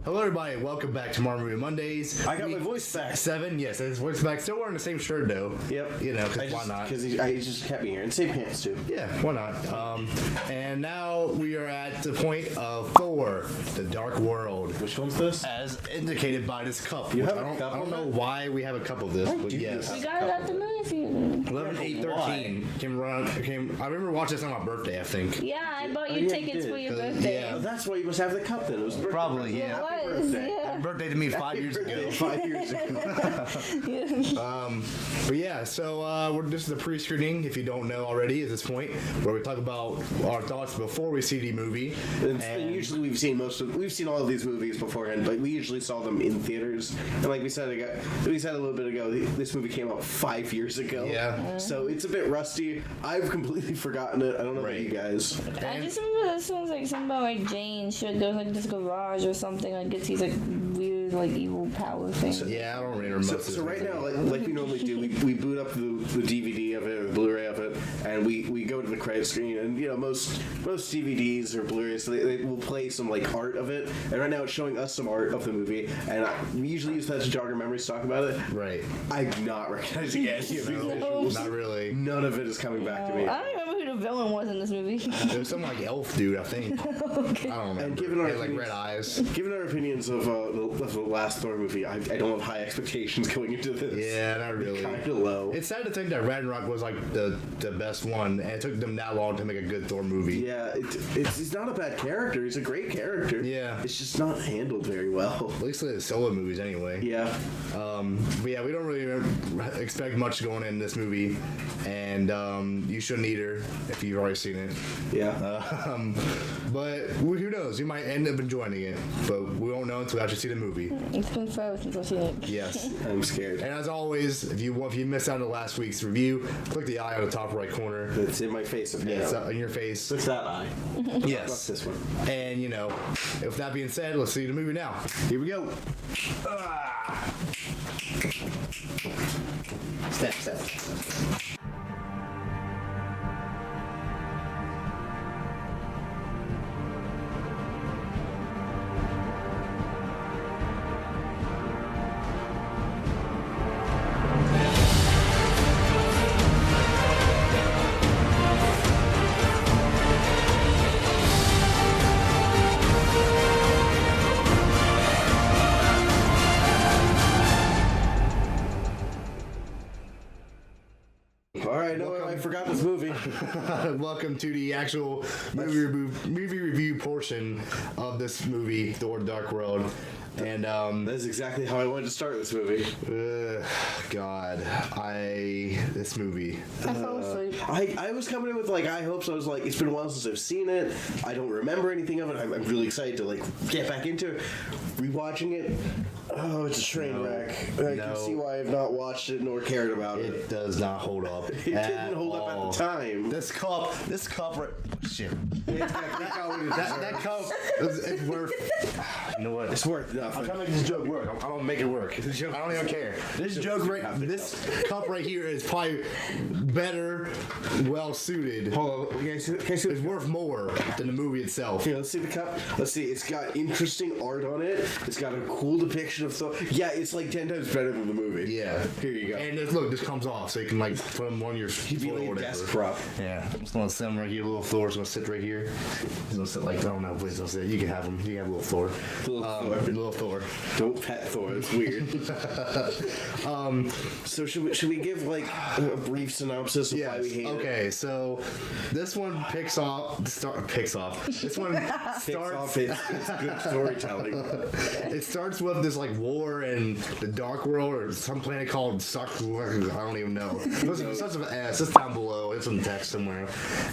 Hello, everybody. Welcome back to Marvel Movie Mondays. I got my voice back. 7, yes, his voice back. Still wearing the same shirt, though. Yep. You know, because why not? Because he just kept me here. And same pants, too. Yeah, why not? And now we are at the point of Thor, the Dark World. Which one's this? As indicated by this cup. You which have I a cup don't of know it? why we have a cup of this, but yes. We got it at the movie theater. 11, 8, 13 I remember watching this on my birthday, I think. Yeah, I bought Oh, you yeah, tickets you for did. your birthday. Yeah. Oh, that's why you must have the cup then. It was birthday. Probably, It yeah. was, yeah. Birthday to me 5 years ago. 5 years ago. But yeah, so this is a pre-screening, if you don't know already, at this point, where we talk about our thoughts before we see the movie. And usually we've seen all of these movies beforehand, but we usually saw them in theaters. And like we said a little bit ago, this movie came out 5 years ago. Yeah. So it's a bit rusty. I've completely forgotten it. I don't know about you guys. I just remember this one's like something about like Jane. She like goes like this garage or something. Like gets these like weird like evil power thing. Yeah, I don't really remember. So right now, like we normally do, we boot up the DVD of it or the Blu-ray of it, and we go to the credit screen, and you know most DVDs or Blu-rays they will play some like art of it, and right now it's showing us some art of the movie, and we usually use that to jog our memories to talk about it. Right. I'm not recognizing any of these visuals. Not really. None of it is coming back to me. I don't remember who the villain was in this movie. There was some like elf dude, I think. Okay. I don't know. And given our He had, like opinions- red eyes. Given our opinions of the last Thor movie, I don't have high expectations going into this. Yeah, not really. Kind of low. It's sad to think that Ragnarok was like the best one, and it took them that long to make a good Thor movie. Yeah, he's not a bad character. He's a great character. Yeah. It's just not handled very well. At least the solo movies, anyway. Yeah. But yeah, we don't really expect much going in this movie, and you shouldn't either if you've already seen it. Yeah. But who knows? We might end up enjoying it, but we won't know until we actually see the movie. It's been forever since I've seen it. Yes. I'm scared. And as always, if you missed out on last week's review, click the eye on the top right corner. It's in my face. It's in your face. What's that eye? Yes. What's this one? And you know, with that being said, let's see the movie now. Here we go. Step. All right, no, I forgot this movie. Welcome to the actual movie review portion of this movie, Thor: Dark World. And That's exactly how I wanted to start this movie. God, this movie. I fell asleep. I was coming in with like high hopes. I was like, it's been a while since I've seen it. I don't remember anything of it. I'm really excited to like get back into it. Rewatching it. Oh, it's a train wreck. I can see why I've not watched it nor cared about it. It does not hold up. It didn't hold up at the time. This cup, right, shit. That cup is worth. You know what? It's worth I'm nothing. trying to make this joke work. I'm gonna make it work. I don't even care. This cup right here is probably better, well suited. Hold on. Can I see It's worth more than the movie itself. Here, let's see the cup. Let's see. It's got interesting art on it. It's got a cool depiction of Thor. Yeah, it's like 10 times better than the movie. Yeah. Here you go. And this comes off, so you can like put them on your floor or Like a whatever. desk prop. Yeah. I'm just gonna sit him right here. Little Thor's gonna sit right here. He's gonna sit like I don't know. Please don't sit. You can have him. You can have little Thor. Little Thor. Don't pet Thor. It's weird. So should we give like a brief synopsis of why we hate it? Okay, so this one picks off. This one Takes starts. off it's good storytelling. It starts with this like war in the Dark World or some planet called Suck. I don't even know. It's such an S. It's down below. It's in text somewhere.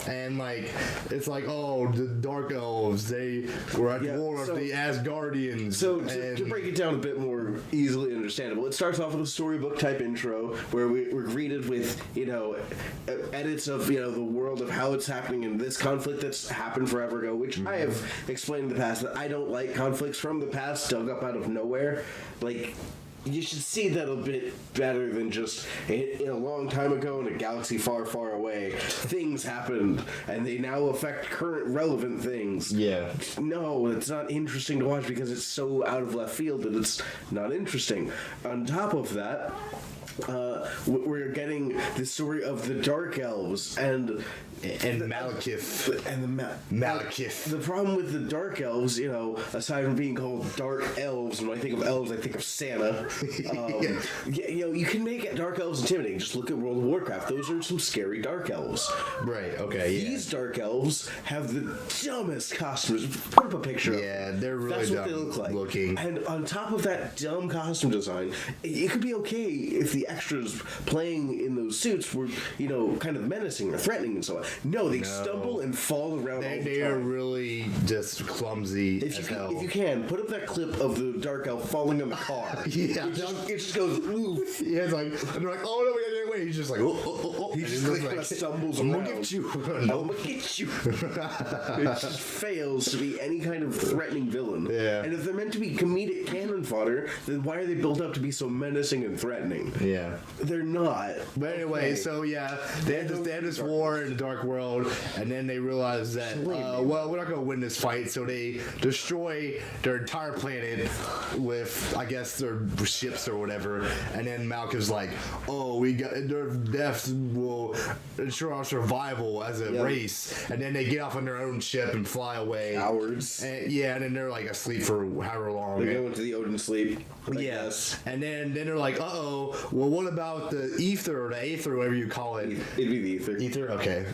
And like it's like the Dark Elves. They were at war with the Asgardians. So to break it down a bit more easily understandable, it starts off with a storybook type intro where we're greeted with edits of the world of how it's happening in this conflict that's happened forever ago, which I have explained in the past that I don't like conflicts from the past dug up out of nowhere. Like you should see that a bit better than just in a long time ago in a galaxy far, far away, things happened and they now affect current relevant things. Yeah. No, it's not interesting to watch because it's so out of left field that it's not interesting. On top of that, we're getting the story of the Dark Elves and Malekith. And Malekith. The problem with the Dark Elves, aside from being called Dark Elves, when I think of elves, I think of Santa. You can make Dark Elves intimidating. Just look at World of Warcraft. Those are some scary Dark Elves. Right, okay, yeah. These Dark Elves have the dumbest costumes. Put up a picture of them. Yeah, they're really That's what dumb they look like. looking. And on top of that dumb costume design, it could be okay if the extras playing in those suits were, kind of menacing or threatening and so on. No, they stumble and fall around all the They time. are really just clumsy If as hell. you can, put up that clip of the Dark Elf falling on the car. Yeah. It just goes, oof. Yeah, it's like, and they're like, oh no, wait. He's just like, oh. He And just he's kind of stumbles I'm around. gonna get you. I'm gonna get you. It just fails to be any kind of threatening villain. Yeah. And if they're meant to be comedic cannon fodder, then why are they built up to be so menacing and threatening? Yeah. They're not. But anyway, so yeah, they had this war in the Dark World, and then they realized that, well, we're not going to win this fight, so they destroy their entire planet with, I guess, their ships or whatever, and then Malcolm's like, oh, their deaths will ensure our survival as a race, and then they get off on their own ship and fly away. Cowards. And then they're like asleep for however long. They go into the Odin sleep. Yes. And then they're like, well, what about the ether or the aether, whatever you call it? It'd be the ether. Ether? Okay.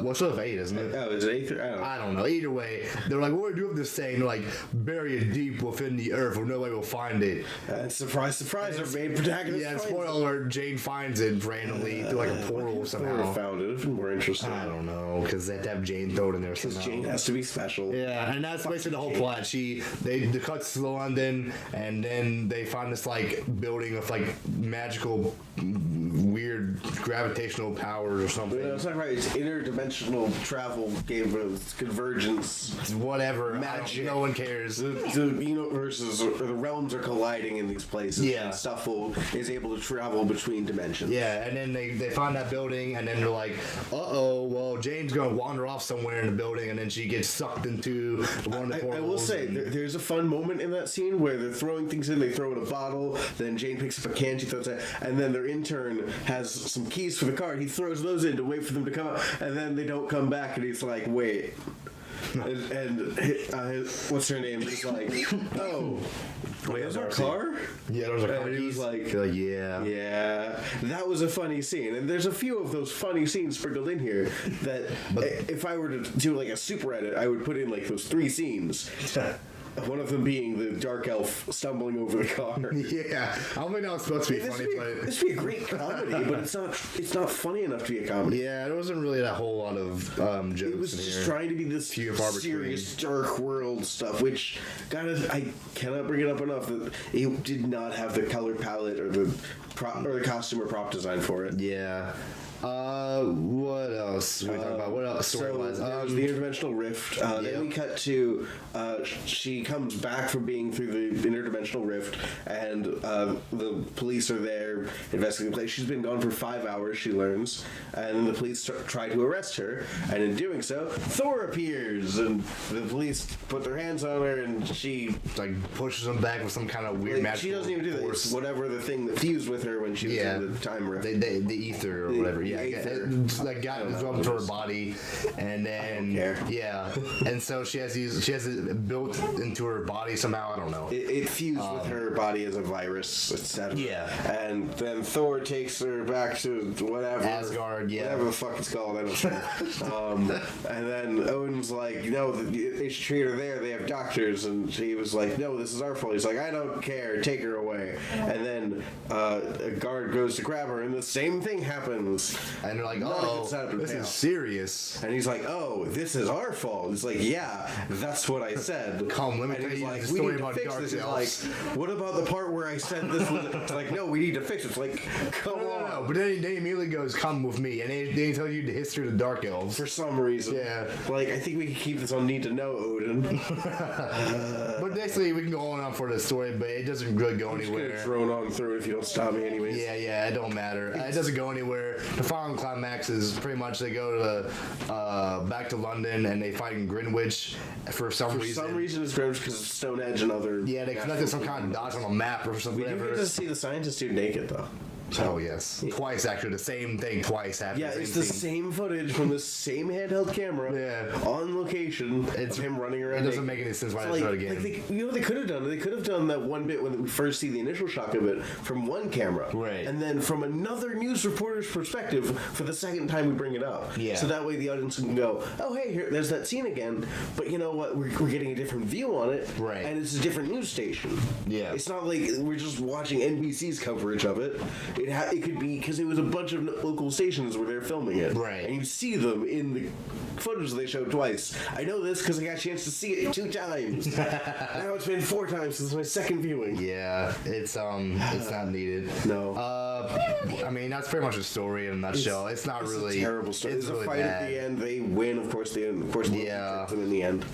What's sort of eight, isn't it? Oh, is it ether? I don't know. I don't know. Either way, they're like, what do we do with this thing? They're like, bury it deep within the earth where nobody will find it. And surprise, our main protagonist. Yeah, finds spoiler alert, Jane finds it randomly through like a portal it. somehow. Found it. It'd been more interesting. I don't know, because they have to have Jane throw it in there somehow. Jane has to be special. Yeah, and that's basically the whole plot. They cuts to London, and then they find this like building with like magical, weird gravitational powers or something. No, it's not right. It's interdimensional travel game of convergence. Whatever. Magic. No one cares. The universes or the realms are colliding in these places. Yeah. And stuff is able to travel between dimensions. Yeah, and then they find that building, and then they're like, well, Jane's gonna wander off somewhere in the building, and then she gets sucked into one of the portals. I will say, there's a fun moment in that scene where they're throwing things in, they throw in a bottle, then Jane picks up a can, she throws it, and then their intern has some keys for the car, he throws those in to wait for them to come out, and then they don't come back, and he's like, wait. and what's her name? He's like, oh, wait, is our car? Yeah, there's a car. And he was like, yeah. Yeah, that was a funny scene, and there's a few of those funny scenes sprinkled in here that if I were to do like a super edit, I would put in like those 3 scenes. One of them being the Dark Elf stumbling over the car. Yeah, I don't think that was supposed to be funny, but this would be a great comedy, but it's not funny enough to be a comedy. yeah, there wasn't really that whole lot of jokes It was in just here. trying to be this Few and far serious dark world stuff, which I cannot bring it up enough that it did not have the color palette or the costume or prop design for it. Yeah. What else? We talking about what else story-wise? So there's the interdimensional rift. Then we cut to she comes back from being through the interdimensional rift, and the police are there investigating the place. She's been gone for 5 hours, she learns, and the police try to arrest her. And in doing so, Thor appears, and the police put their hands on her, and she like pushes them back with some kind of weird magic. she doesn't even do that. It's whatever the thing that fused with her when she was in the time rift. The ether or whatever. Yeah, like got up to her body, and then yeah, and so she has it built into her body somehow. I don't know. It fused with her body as a virus, etc. Yeah. And then Thor takes her back to whatever Asgard, yeah. whatever the fuck it's called. I don't know. And then Odin's like, no, they should treat her there. They have doctors, and she was like, no, this is our fault. He's like, I don't care. Take her away. And then a guard goes to grab her, and the same thing happens. And they're like, Not a good oh, setup and this payoff. is serious. And he's like, oh, this is our fault. It's like, yeah, that's what I said. Come, let me and tell he's you like, the we story need to about fix Dark this. It's Elves. like, what about the part where I said this was... It's like, no, we need to fix it. It's like, come on. No, but then he immediately goes, come with me. And they tell you the history of the Dark Elves. For some reason. Yeah. Like, I think we can keep this on Need to Know, Odin. But basically, we can go on and on for the story, but it doesn't really go I'm just anywhere. gonna drone on through it if you don't stop me anyways. Yeah, it don't matter. It doesn't go anywhere. The final climax is pretty much they go to back to London and they fight in Greenwich for some reason. For some reason, it's Greenwich because of Stonehenge and other... Yeah, they connected some kind of dots on a map or something. We do get to see the scientist dude naked, though. Oh, yes. Twice, actually. The same thing twice happened. Yeah, it's the same footage from the same handheld camera on location of him running around. It doesn't make any sense why they showed it again. You know what they could have done? They could have done that one bit when we first see the initial shot of it from one camera. Right. And then from another news reporter's perspective for the second time we bring it up. Yeah. So that way the audience can go, oh, hey, here, there's that scene again. But you know what? We're getting a different view on it. Right. And it's a different news station. Yeah. It's not like we're just watching NBC's coverage of it. It could be because it was a bunch of local stations where they're filming it. Right. And you see them in the footage they showed twice. I know this because I got a chance to see it 2 times. Now it's been 4 times since my second viewing. Yeah, it's not needed. No. I mean, that's pretty much the story in a nutshell. It's not really a terrible story. It's There's really a fight bad. at the end. They win. Of course, they Yeah. them in the end.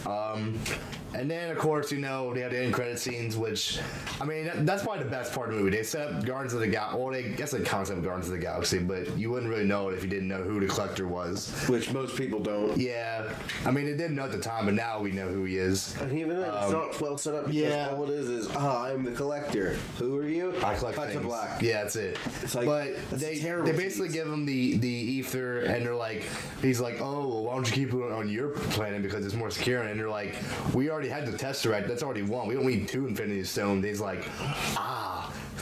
And then, of course, they have the end credit scenes, which, I mean, that's probably the best part of the movie. They set up Guardians of the Galaxy. Well, I guess the concept of Guardians of the Galaxy, but you wouldn't really know it if you didn't know who the Collector was. Which most people don't. Yeah. I mean, they didn't know at the time, but now we know who he is. And even then, it's not well set up because yeah. all it is, I'm the Collector. Who are you? I collect Cut to things. black. Yeah, that's it. It's like, but that's they terrible basically tease. give him the ether, and they're like, he's like, oh, well, why don't you keep it on your planet because it's more secure? And they're like, we already had the Tesseract. That's already one. We don't need 2 Infinity Stones. He's like,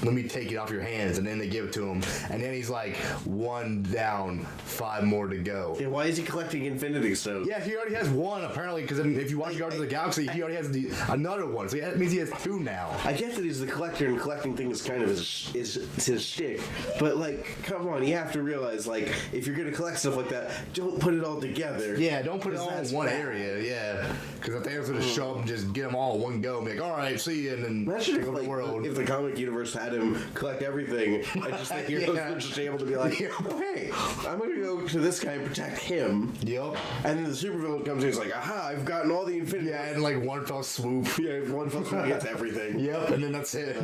let me take it off your hands. And then they give it to him. And then he's like, 1 down, 5 more to go. Yeah, why is he collecting Infinity Stones? Yeah, he already has 1, apparently, because if you watch Guardians of the Galaxy, he already has another one. So that means he has 2 now. I get that he's the collector and collecting things is kind of his shtick, but like, come on, you have to realize, like, if you're gonna collect stuff like that, don't put it all together. Yeah, don't put it all in that's one bad. area. Yeah, because if they have to show up and just get them all in one go, and be like, all right, see you, and then Imagine take if, over like, the world. if the comic universe had him collect everything, and just the heroes Yeah. were just able to be like, oh, hey, I'm gonna go to this guy and protect him. Yep. And then the supervillain comes in, he's like, aha, I've gotten all the Infinity. Yeah, and like one fell swoop. Yeah, one fell swoop gets everything. Yep, and then that's it.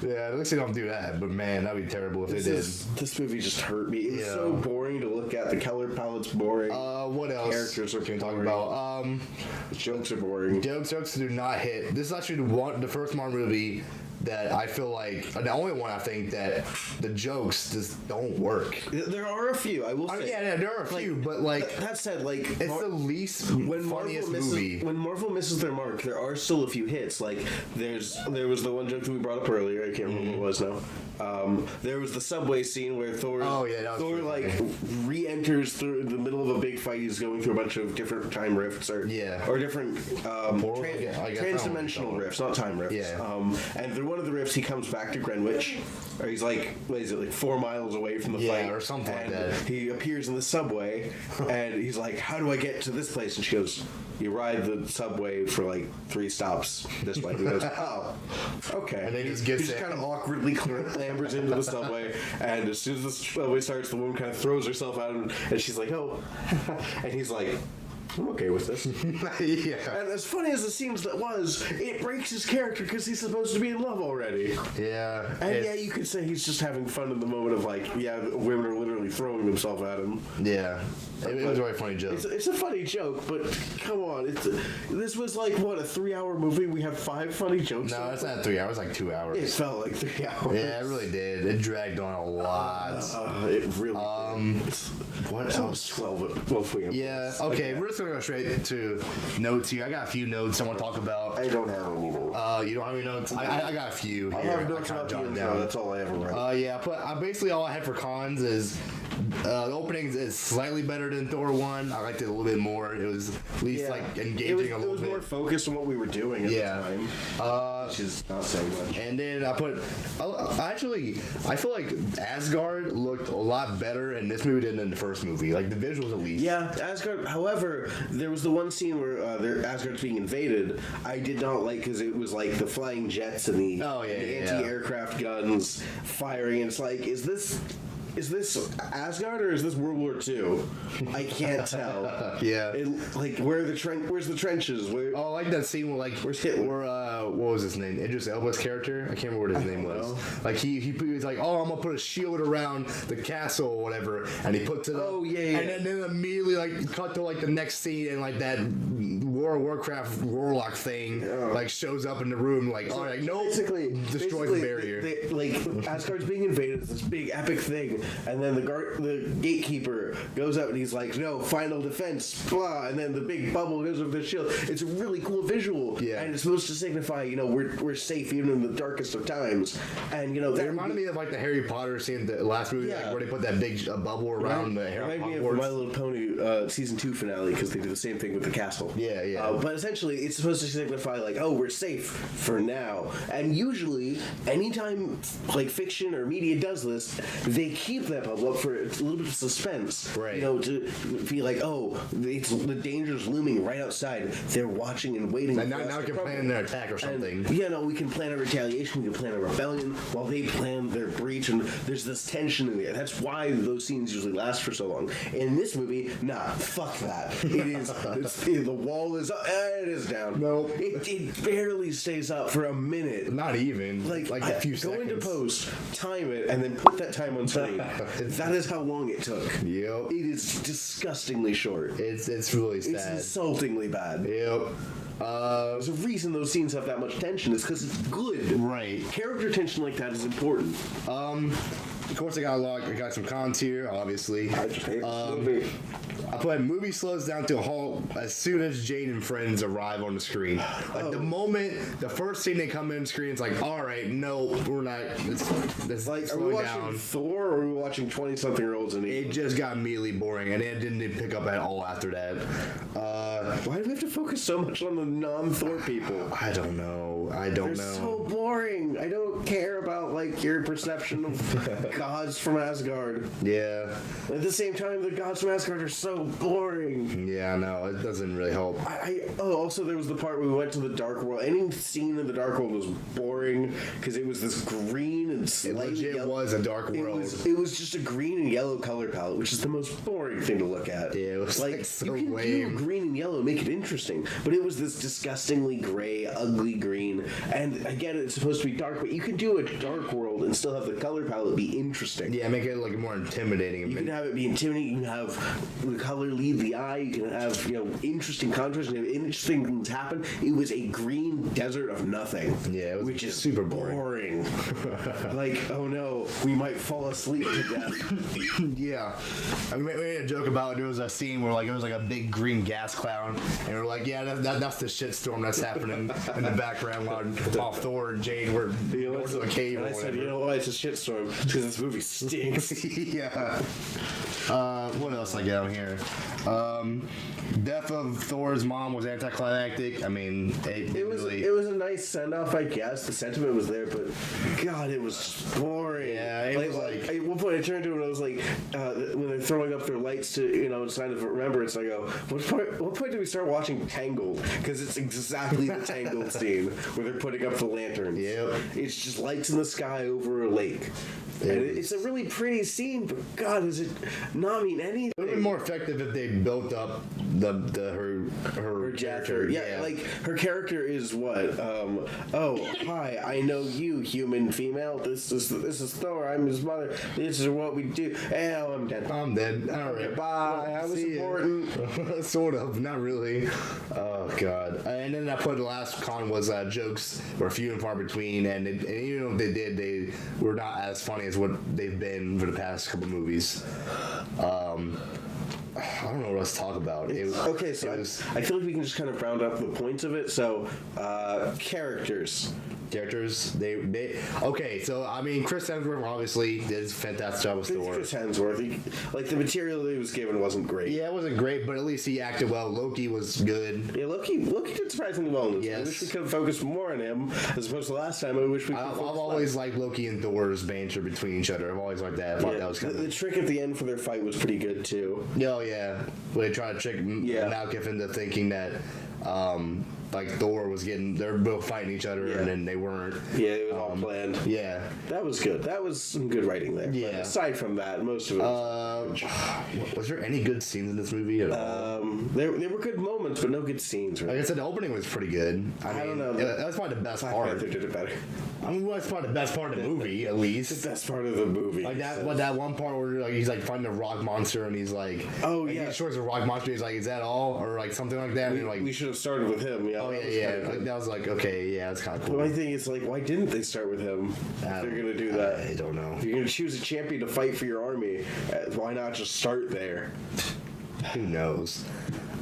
Yeah, at least they don't do that. But man, that'd be terrible if they did. This movie just hurt me. It was Yeah. so boring to look at. The color palette's boring. What else? Characters are can we talk boring. about? Jokes are boring. Jokes do not hit. This is actually the first Marvel movie that I feel like the only one I think that the jokes just don't work. There are a few, I will I say. mean, yeah, there are a few, but like That said, like it's the least funniest movie. When Marvel misses their mark, there are still a few hits. Like there was the one joke that we brought up earlier. I can't remember what it was now. There was the subway scene where Thor. Oh, yeah, that was Thor pretty like re-enters through the middle of a big fight. He's going through a bunch of different time rifts or different Portals, I guess. I don't know. transdimensional rifts, not time rifts. Yeah. And through one of the rifts, he comes back to Greenwich, or he's like, what is it, like 4 miles away from the fight, or something like and that. he appears in the subway, and he's like, how do I get to this place? And she goes, you ride the subway for like 3 stops this way. And he goes, oh, okay. And then he just he gets just it. kind of awkwardly clambers into the subway, and as soon as the subway starts, the woman kind of throws herself out, and she's like, oh. And he's like, I'm okay with this. Yeah. And as funny as the scenes that was, it breaks his character because he's supposed to be in love already. Yeah. And yeah, you could say he's just having fun in the moment of like, yeah, women are literally throwing themselves at him. Yeah. It was a very funny joke. It's a funny joke, but come on, this was like what, a 3-hour movie? We have 5 funny jokes. No, it's not 3 hours. It's like 2 hours. It felt like 3 hours. Yeah, it really did. It dragged on a lot. It really. What else? 12. Well, if we Yeah. Okay, we're just gonna go straight to notes here. I got a few notes I want to talk about. I don't have any notes. You don't have any notes? I got a few here. I have notes kinda about the jotted intro. That's all I ever write. Yeah, but basically all I had for cons is The opening is slightly better than Thor 1. I liked it a little bit more. It was at least like engaging a little bit. It was more focused on what we were doing at the time. Which is not saying much. And then I feel like Asgard looked a lot better in this movie than in the first movie. Like the visuals at least. Yeah, Asgard. However, there was the one scene where Asgard's being invaded. I did not like because it was like the flying jets and the anti-aircraft guns firing. And it's like, is this Asgard or is this World War II? I can't tell. Yeah. Where's the trenches? I like that scene where where's Hitler? What was his name? Idris Elba's character? I can't remember what his name was. Like he was like, oh, I'm gonna put a shield around the castle or whatever, and he puts it up. Oh yeah. And then immediately cut to the next scene, and that World of Warcraft warlock thing shows up in the room. Nope. Destroys the barrier. Asgard's being invaded. It's this big epic thing. And then the gatekeeper goes up and he's like, no, final defense, blah, and then the big bubble goes over the shield. It's a really cool visual. Yeah. And it's supposed to signify, we're safe even in the darkest of times. And, it reminded me of the Harry Potter scene in the last movie, where they put that big bubble around the Harry Potter. It reminded me of My Little Pony season 2 finale, because they do the same thing with the castle. Yeah, yeah. But essentially, it's supposed to signify, we're safe for now. And usually, anytime, fiction or media does this, they keep that bubble up for a little bit of suspense. Right. To be like, the danger's looming right outside. They're watching and waiting. And now we can plan their attack or something. And, we can plan a retaliation, we can plan a rebellion while they plan their breach, and there's this tension in there. That's why those scenes usually last for so long. In this movie, fuck that. It is, the wall is up, and it is down. Nope. It barely stays up for a minute. Not even. Like a few go seconds. Into post, time it, and then put that time on screen. That is how long it took. Yep. It is disgustingly short. It's really sad. It's insultingly bad. Yep. There's a reason those scenes have that much tension. It's because it's good. Right. Character tension like that is important. Of course, I got some cons here, obviously. I just hate this movie. I put movie slows down to a halt as soon as Jane and friends arrive on the screen. The moment, the first scene they come in screen, it's like, all right, no, we're not. It's are we watching Thor or are we watching 20-something-year-olds in it? Just got immediately boring, and it didn't pick up at all after that. Why do we have to focus so much on the non-Thor people? I don't know. They're so boring. I don't care about your perception of gods from Asgard. Yeah. At the same time, the gods from Asgard are so boring. Yeah, I know. It doesn't really help. Also, there was the part where we went to the Dark World. Any scene in the Dark World was boring because it was this green and slightly yellow. It was a dark world. It was just a green and yellow color palette, which is the most boring thing to look at. Yeah, it was so you can lame. do green and yellow and make it interesting, but it was this disgustingly gray, ugly green. And again, it's supposed to be dark, but you can do a dark world and still have the color palette be interesting. Yeah, make it more intimidating. You can have it be intimidating. You can have the color lead the eye. You can have interesting contrast. You can have interesting things happen. It was a green desert of nothing. Yeah, it was which is super boring. Oh no, we might fall asleep to death. Yeah, we made a joke about there was a scene where it was a big green gas cloud, and we're like, yeah, that's the shitstorm that's happening in the background while Thor and Jane were going to a cave. And I said, it's a shitstorm because this movie stinks. Yeah. What else I got on here? Death of Thor's mom was anticlimactic. I mean, it was a nice send off, I guess. The sentiment was there, but God, it was boring. Yeah, it was at one point I turned to it and I was like, when they're throwing up their lights to sign of remembrance, I go, what point do we start watching Tangled? Because it's exactly the Tangled scene where they're putting up the lanterns. Yep. It's just lights in the sky over a lake. And it's a really pretty scene, but God, does it not mean anything? It would have been more effective if they built up her character. Yeah, her character is what? Hi, I know you, human female. This is Thor. I'm his mother. This is what we do. Oh, I'm dead. I'm dead. All right, bye. I was important. Sort of, not really. Oh God. And then I put the last con was jokes were few and far between, and even if they did, they were not as funny as what they've been for the past couple movies. I don't know what else to talk about. I feel like we can just kind of round up the points of it. So, characters. characters. They okay. So I mean, Chris Hemsworth obviously did a fantastic job with Thor. Chris Hemsworth, like the material that he was given wasn't great. Yeah, it wasn't great, but at least he acted well. Loki was good. Yeah, Loki did surprisingly well in this. Yes. I wish we could have focused more on him as opposed to last time. I wish we could have I've focused always less. liked Loki and Thor's banter between each other. I've always liked that. I thought that was kind the of. trick at the end for their fight was pretty good too. Oh yeah, where they try to trick Malekith into thinking that. Like Thor was they're both fighting each other, and then they weren't. Yeah, it was all planned. Yeah, that was good. That was some good writing there. Yeah. But aside from that, most of it was there any good scenes in this movie at all? there were good moments, but no good scenes. Right? Like I said, the opening was pretty good. I don't know. That's probably the best part. Panther did it better. I mean, that's probably the best part of the movie, at least. The best part of the movie. Like that one part where like he's like finding a rock monster and he's like, oh he yeah, destroys a rock monster. He's like, is that all, or like something like that? And like, we should have started with him. Yeah. oh yeah. Like, that was like, okay, yeah, that's kind of cool. My thing is like, why didn't they start with him? If they're gonna do that. I don't know. If you're gonna choose a champion to fight for your army, why not just start there? Who knows?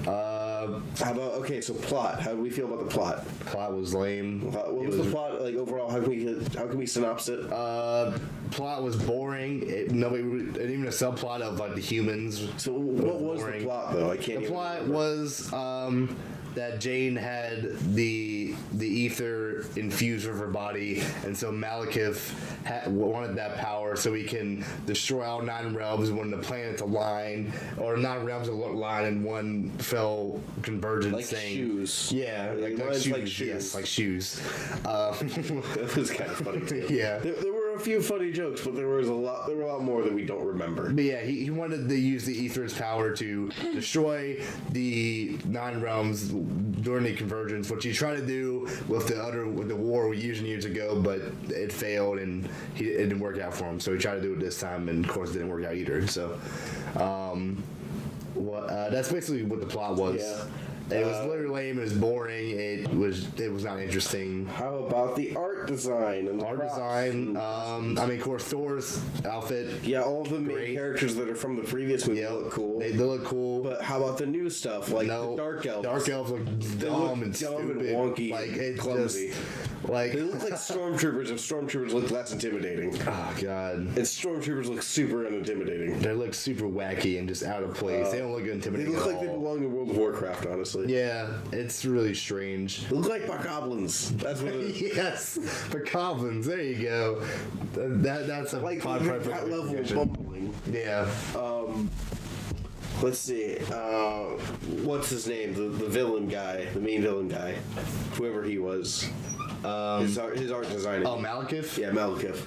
How about so plot? How do we feel about the plot? Plot was lame. What was the plot like overall? How can we synopse it? Plot was boring. And even a subplot of like the humans. So what was the plot though? I can't. The plot was that Jane had the ether infused with her body, and so Malekith wanted that power so he can destroy all 9 realms when the planets align, or 9 realms align in one fell convergence Like thing. shoes. Yeah, like shoes. like shoes. Yes, like shoes. That was kind of funny too. Yeah. There were a few funny jokes, but there were a lot more that we don't remember. But yeah, he wanted to use the ether's power to destroy the 9 realms during the convergence, which he tried to do with the war years and years ago, but it failed and it didn't work out for him. So he tried to do it this time, and of course it didn't work out either. So that's basically what the plot was. Yeah. It was literally lame. It was boring. It was not interesting. How about the art design and the Art props design. and- I mean, of course, Thor's outfit. yeah, all of the main Great. characters that are from the previous movie look cool. They look cool. But how about the new stuff, like the Dark Elves? Dark Elves look They dumb look and dumb stupid. and wonky, Like it's clumsy. just like They look like stormtroopers. If stormtroopers look less intimidating, oh god, and stormtroopers look super unintimidating. they look super wacky and just out of place. They don't look They intimidating look at like they all. belong in World of Warcraft, honestly. Yeah, it's really strange. They look like goblins. That's what it is. Yes, the goblins. There you go. That's a Like pod that perfect level of description. bumbling. Yeah. Let's see. What's his name? The villain guy, the main villain guy, whoever he was. His art designer. Oh, Malekith. Yeah, Malekith.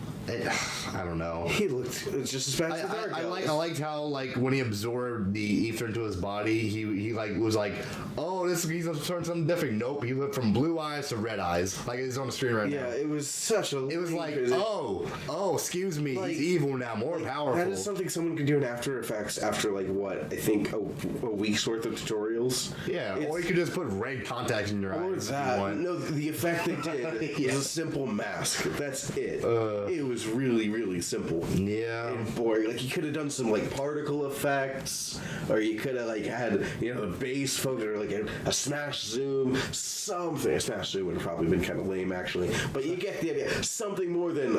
I don't know. He looked it's just as bad as the Dark I Elves. liked how like when he absorbed the ether into his body, he like was like, oh, he's gonna turn something different. Nope, he went from blue eyes to red eyes. Like it's on the screen right Yeah, now. it was such a. It was like, oh, excuse me, Like- he's evil now, more powerful. That is something someone can do in After Effects after like what I think a week's worth of tutorials. Yeah, or you could just put red contacts in your Or eyes. if you that. want. No, the effect they did Yeah. was a simple mask. That's it. It was really, really simple. Yeah. And boring. Like you could have done some like particle effects, or you could have like had the bass focus, or like a smash zoom, something. A smash zoom would have probably been kind of lame actually, but you get the idea. Something more than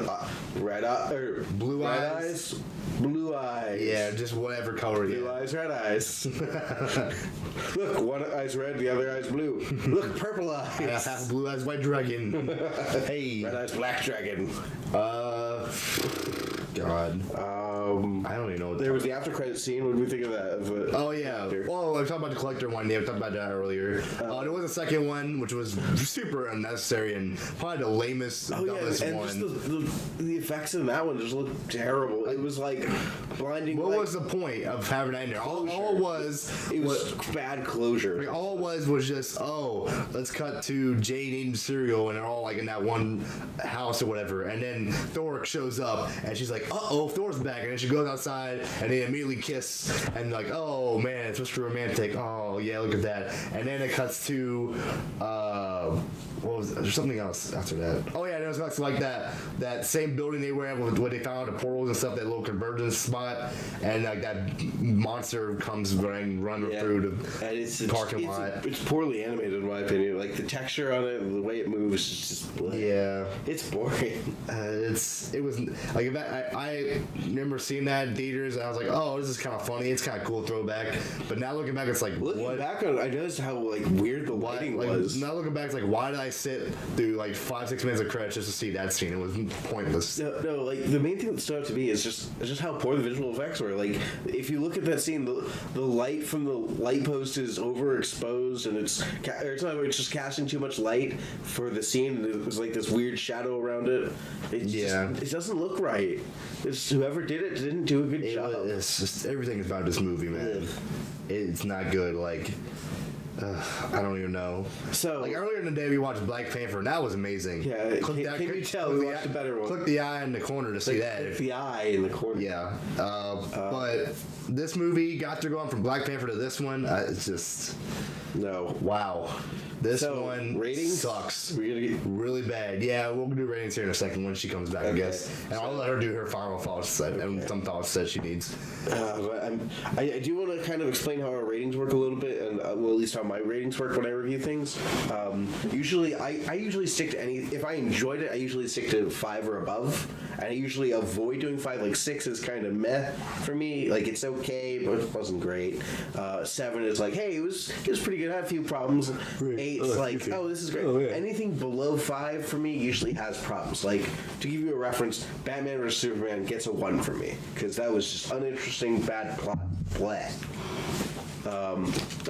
red eye or Blue red eyes. blue eyes. Yeah, just whatever color. Blue Yeah. eyes, red eyes. Look, one eye's red, the other eye's blue. Look, purple eyes. Half blue eyes, white dragon. Hey. Red eyes, black dragon. God. I don't even know. What There was the after credit scene. What do we think of that? Oh yeah. Oh, I was talking about the collector one. Yeah, we talked about that earlier. There was a second one which was super unnecessary and probably the lamest, dumbest and one. just the effects in that one just looked terrible. It was like blinding. What light. was the point of having that in there? All it was It was bad closure. like, all it was just, let's cut to Jane eating cereal, and they're all like in that one house or whatever. And then Thor shows up, and she's like, Thor's back. And then she goes outside, and they immediately kiss, and like, oh man, it's supposed to be romantic. Oh yeah, look at that. And then it cuts to what was there's something else after that? Oh yeah, there was like that same building they were at when they found the portals and stuff, that little convergence spot, and like that monster comes running through the parking lot. It's poorly animated in my opinion. Like the texture on it, the way it moves, it's just yeah, it's boring. It was like I remember seeing that in theaters and I was like, oh, this is kind of funny. It's kind of cool throwback. But now looking back, it's like looking back on it, I noticed how like weird the lighting was. Now looking back, it's like, why did I sit through like 5-6 minutes of credits just to see that scene? It was pointless. No, like the main thing that stood out to me is just how poor the visual effects were. Like if you look at that scene, the light from the light post is overexposed and it's just casting too much light for the scene. There's like this weird shadow around it. It doesn't look right. Whoever did it didn't do a good job. It's just everything about this movie, man. It's not good. Like. I don't even know. So, like earlier in the day, we watched Black Panther, and that was amazing. Yeah, can you tell we watched a better one? Click the eye in the corner to see that. Click the eye in the corner. Yeah, but this movie got to going from Black Panther to this one. It's just wow. This one ratings? sucks. We're gonna get really bad. Yeah, we'll do ratings here in a second when she comes back, I guess. And I'll let her do her final thoughts and some thoughts that she needs. I do want to kind of explain how our ratings work a little bit, and well, at least how my ratings work when I review things. Usually, I usually stick to if I enjoyed it, I usually stick to 5 or above, and I usually avoid doing 5. Like 6 is kind of meh for me. Like it's okay, but it wasn't great. 7 is like, hey, it was pretty good. I had a few problems. 8's like, oh, this is great. Oh, yeah. Anything below 5 for me usually has problems. Like to give you a reference, Batman vs Superman gets a 1 for me because that was just uninteresting, bad plot. Blah.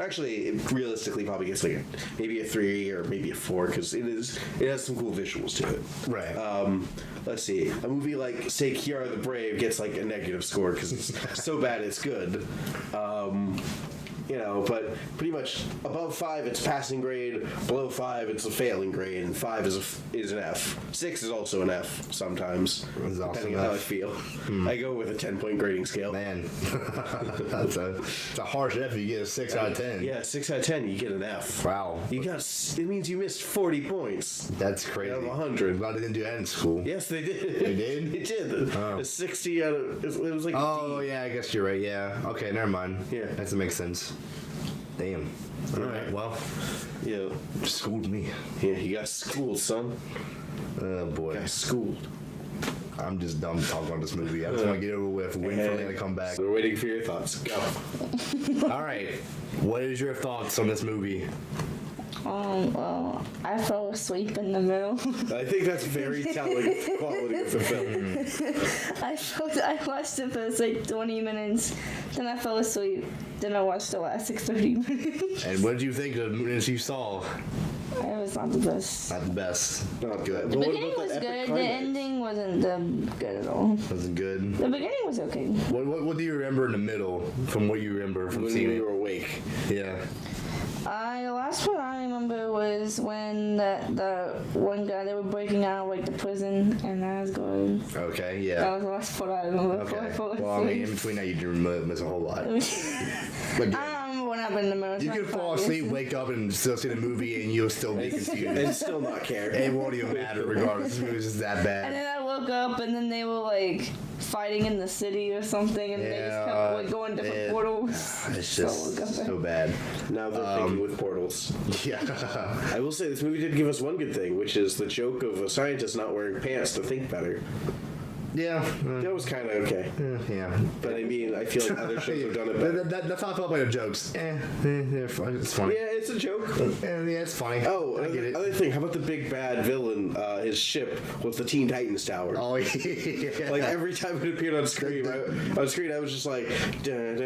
Actually, it realistically probably gets like maybe a 3 or maybe a 4 because it has some cool visuals to it. Right. Let's see. A movie like say Kiara the Brave gets like a negative score because it's so bad it's good. But pretty much above 5 it's passing grade, below 5 it's a failing grade, and 5 is an F. 6 is also an F sometimes, depending on how I feel. I go with a 10-point grading scale. Man, it's a harsh F. You get a 6 out of 10. Yeah, 6 out of 10 you get an F. Wow. It means you missed 40 points. That's crazy. Out of 100. Glad they didn't do that in school. Yes, they did. They did? They did. Oh. A 60 out of... It was like oh, yeah, I guess you're right. Yeah. Okay, never mind. Yeah. That doesn't make sense. Damn. All right, well. Yeah. Schooled me. Yeah, you got schooled, son. Oh, boy. Got schooled. I'm just done talking about this movie. I just want to get it over with. Waiting for them to come back. We're waiting for your thoughts. Go. All right. What is your thoughts on this movie? Well, I fell asleep in the middle. I think that's very telling of the quality of the film. I watched it for like 20 minutes, then I fell asleep, then I watched the last 30 minutes. And what did you think of the minutes you saw? It was not the best. Not the best. Not good. The beginning was good, the ending wasn't good at all. Wasn't good. The beginning was okay. What do you remember in the middle from what you remember from seeing it? You were awake. Yeah. The last part I remember was when the one guy, they were breaking out of like the prison, and that was good. Okay, yeah. That was the last part I remember. Okay. Well, I mean, in between that, you do miss a whole lot. But I don't remember what happened in the middle. you can fall asleep, wake up, and still see the movie, and you'll still be confused. And still not care. It won't even matter regardless. This movie's just that And bad. then I woke up, and then they were like fighting in the city or something, and they just kept like going different portals. It's just so bad. Now they're thinking with portals. Yeah. I will say this movie did give us one good thing, which is the joke of a scientist not wearing pants to think better. Yeah. That was kind of okay. Yeah. But I mean, I feel like other shows have done it better. That's how I felt about the jokes. It's funny. Yeah, it's a joke. Yeah, it's funny. Oh, I get it. Other thing, how about the big bad villain? His ship was the Teen Titans Tower. Oh, yeah. Like every time it appeared on screen, I was just like, go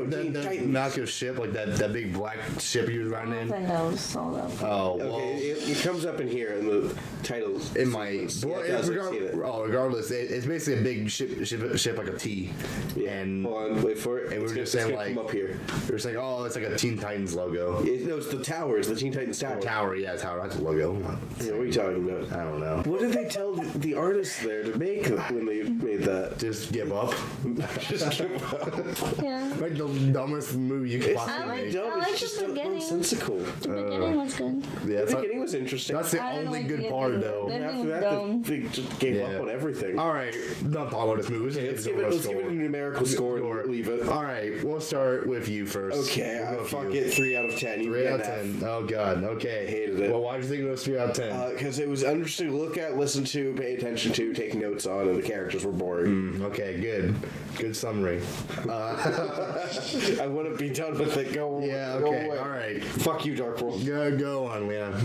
Teen Titans. Massive ship, like that big black ship he was riding in. I know, saw that. Oh, Okay, it comes up in here in the title in my. Regardless, it's basically a big ship like a T. Yeah. And hold on, wait for it. And we were just saying like, come up here. We were saying, oh, it's like a Teen Titans logo. No, it's the towers, the Teen Titans Tower. Tower, yeah, Tower. That's a logo. Yeah, what are you talking about? I don't know. What did they tell the artists there to make when they made that? Just give up. Just give up. Yeah. Like the dumbest movie you could possibly make. Dumb. I like It's just the beginning. nonsensical. The beginning was good. Yeah, The beginning was interesting. that's the I don't only like good the part, ending. though. The And ending after was that, dumb. they just gave up on everything. All right, not talking about this movie. Let's give it a numerical score and leave it. All right, we'll start with you first. Okay, We'll go I with fuck you. it. 3 out of 10. You 3 get out of an 10. Oh god. Okay. Hated it. Well, why did you think it was 3 out of 10? Because it was interesting to look at, listen to, pay attention to, take notes on, and the characters were boring. Okay, good summary. I wouldn't be done with it. Go Yeah. go Okay. away. All right. Fuck you, Dark World. Go on, Leanna.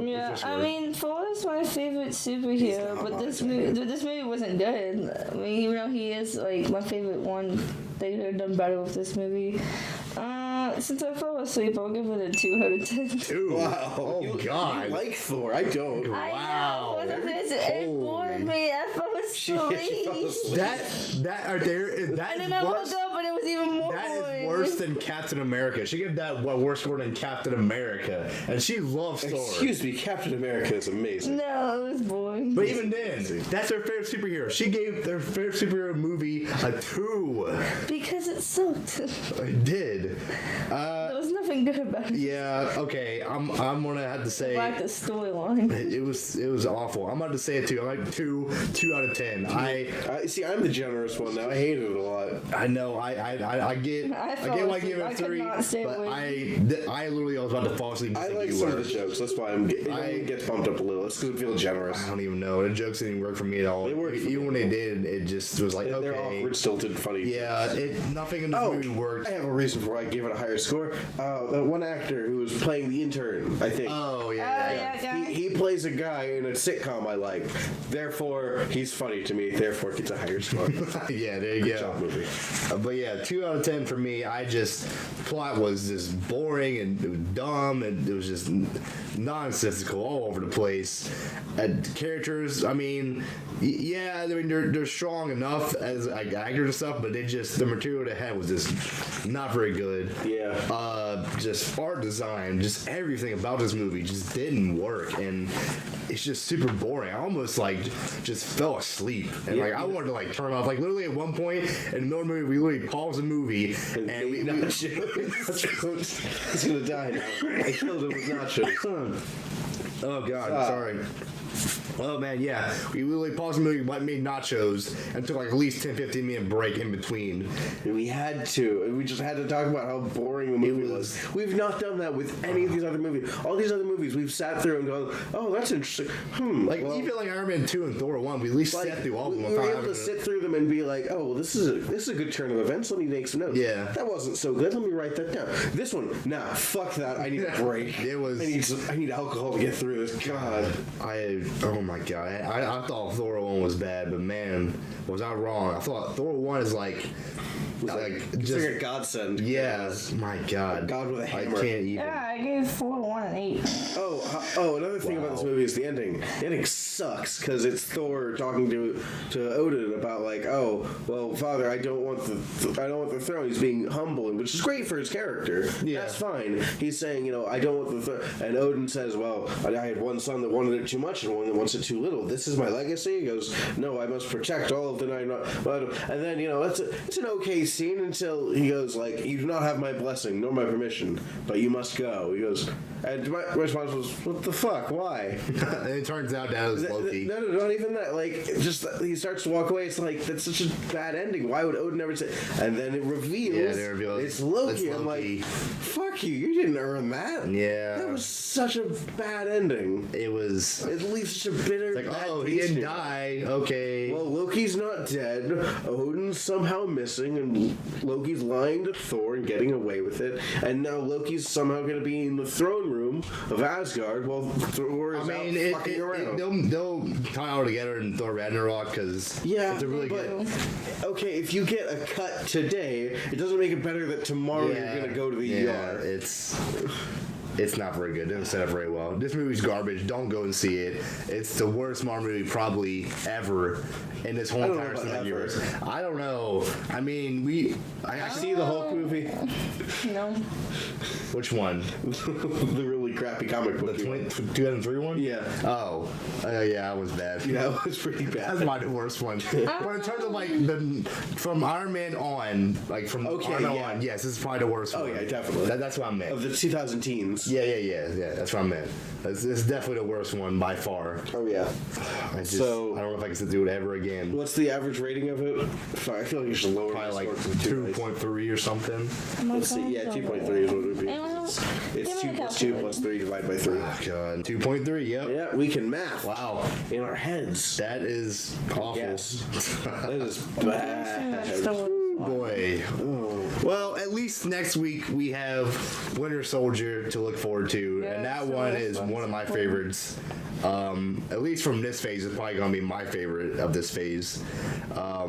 Yeah, I mean, Thor is my favorite superhero, but this movie wasn't good. I mean, even though he is like my favorite one, they could have done better with this movie. Since I fell asleep, I'll give it a 2 out of 10. 2. Wow. Oh god. You like Thor. I don't. Wow. I know, it bored me. I fell asleep. That right there. That And is then I woke worse. up and it was even more That boring. is worse than Captain America. She gave that worse score than Captain America, and she loves Thor. Excuse me, Captain America is amazing. No, it was boring. But even then, that's her favorite superhero. She gave their favorite superhero movie a 2. Because it sucked. It did. There was nothing good about it. Yeah. Okay. I'm gonna have to say Like the storyline. it was awful. I'm about to say it too. I'm like 2 out of 10. See, I'm the generous one now. I hated it a lot. I know. I get why I give it I a could 3, not stay but awake. I literally was about to fall asleep. I just like you some were. of the jokes. That's why it gets bumped up a little. It's because it feels generous. I don't even know. The jokes didn't work for me at all. They worked for Even me. when they did, it just was like, They're okay. awkward, stilted, funny. Yeah, nothing in this movie worked. I have a reason for why I gave it a higher score. The one actor who was playing the intern, I think. Oh Yeah, guy. He plays a guy in a sitcom I like. Therefore, he's funny to me. Therefore, gets a higher score. Yeah, there you Good go. job, movie. But yeah, 2 out of 10 for me. Plot was just boring and it was dumb and it was just nonsensical all over the place. And characters, I mean, yeah, I mean they're strong enough as like actors and stuff, but the material they had was just not very good. Yeah. Just art design, just everything about this movie just didn't work, and it's just super boring. I almost like just fell asleep, and like I wanted to like turn off. Like literally at one point in the middle of the movie, we literally paused the movie, and we He's gonna die now. I killed him with nachos. oh god, sorry. Oh man, yeah. We literally paused the movie, made nachos, and took like at least 10-15 minute break in between. We had to. And we just had to talk about how boring the movie was. We've not done that with any of these other movies. All these other movies, we've sat through and gone, oh, that's interesting. Like even like Iron Man 2 and Thor 1, we at least sat through all of them. We were able to sit through them and be like, oh, well, this is a good turn of events. Let me make some notes. Yeah. That wasn't so good. Let me write that down. This one, nah, fuck that. I need a break. It was. I need alcohol to get through this. God. Oh my god. I thought Thor 1 was bad, but man, was I wrong. I thought Thor 1 is like It's like a godsend. yeah, my god. God with a hammer. I can't even. Yeah, I gave Thor 1 and 8. Oh, another thing about this movie is the ending. The ending sucks because it's Thor talking to Odin about like, oh, well, Father, I don't want the throne. He's being humble, which is great for his character. Yeah. That's fine. He's saying, I don't want the throne. And Odin says, well, I had one son that wanted it too much and one that wants it too little. This is my legacy. He goes, no, I must protect all of the nine. And then it's an okay scene until he goes like, you do not have my blessing nor my permission, but you must go. He goes, and my response was, what the fuck? Why? And it turns out that was Loki. No, not even that. Like, just he starts to walk away. It's like, that's such a bad ending. Why would Odin ever say? And then it reveals, it's Loki. I'm like, fuck you. You didn't earn that. Yeah. That was such a bad ending. It was. It leaves such a bitter. Like, bad oh, he taste didn't in your mouth. die. Okay. Well, Loki's not dead. Odin's somehow missing, and Loki's lying to Thor and getting away with it. And now Loki's somehow going to be in the throne room of Asgard while Thor is out fucking around. They'll tie all together in Thor Ragnarok because it's a really good. Okay, if you get a cut today, it doesn't make it better that tomorrow you're going to go to the ER. It's not very good. It didn't set up very well. This movie's garbage. Don't go and see it. It's the worst Marvel movie probably ever in this whole entire cinematic universe. I don't know. I mean, I See the Hulk movie? No. Which one? The really crappy comic book. The 2003 one? Yeah. Oh, yeah, that was bad. Yeah, it was pretty bad. That's my worst one. But in terms of like from Iron Man on, like from Iron Man on, yes, this is probably the worst one. Oh yeah, definitely. That's what I meant. Of the 2000 teens. Yeah. That's what I meant. This is definitely the worst one by far. Oh yeah. I don't know if I can do it ever again. What's the average rating of it? I feel like you should lower Probably it. like 2.3 or something. Let's see. Yeah, 2.3 is what it would be. It's 2 plus 2 plus 3 divided by 3. Oh, God. 2.3, yep. Yeah, we can math. Wow. In our heads. That is awful. Yes. That is bad. Boy. Well, at least next week we have Winter Soldier to look forward to, and that one is one of my favorites. At least from this phase, it's probably gonna be my favorite of this phase. I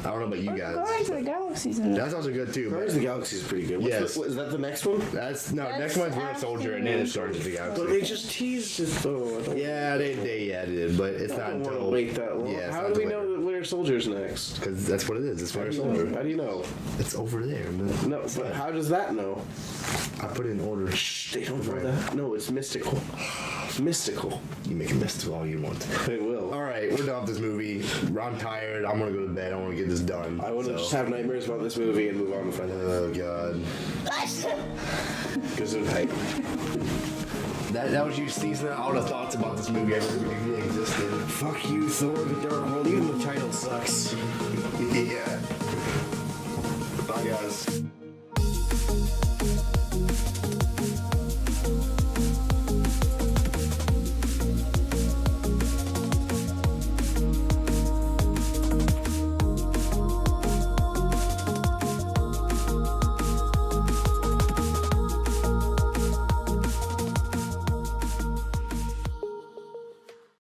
don't know about you guys. Guardians of the Galaxy's in it. That's also good too. Guardians of the Galaxy is pretty good. Yes. Is that the next one? Next one's Winter Soldier, and then it's Guardians of the Galaxy. But they just teased it though. Yeah, they did, but it's not I don't want to until wait that long. Yeah, How do we know that Winter Soldier's next? Because that's what it is. It's Winter Soldier. How do you know? It's over there. Man. No, but how does that know? I put it in order. Shh, they don't know that. No, it's mystical. Mystical. You make it mystical all you want. They will. All right, we're done with this movie. I'm tired. I'm gonna go to bed. I want to get this done. I want to just have nightmares about this movie and move on from it. Oh God. Because of hype. That was you seasoning all the thoughts about this movie ever really existed. Fuck you, Thor: The Dark World. Even the title sucks. Yeah. Bye, guys.